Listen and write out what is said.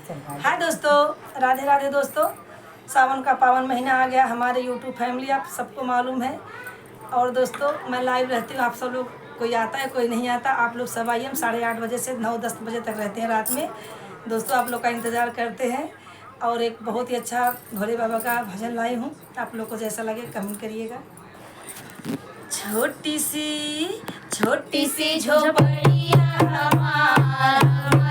हाय दोस्तों, राधे राधे दोस्तों। सावन का पावन महीना आ गया। हमारे यूट्यूब फैमिली आप सबको मालूम है। और दोस्तों मैं लाइव रहती हूँ, आप सब लोग कोई आता है कोई नहीं आता, आप लोग सब आइए। हम 8:30 बजे से 9-10 बजे तक रहते हैं रात में। दोस्तों आप लोग का इंतज़ार करते हैं। और एक बहुत ही अच्छा भोले बाबा का भजन लाई हूँ, आप लोग को जैसा लगे कमेंट करिएगा। छोटी सी झोपड़िया हमारा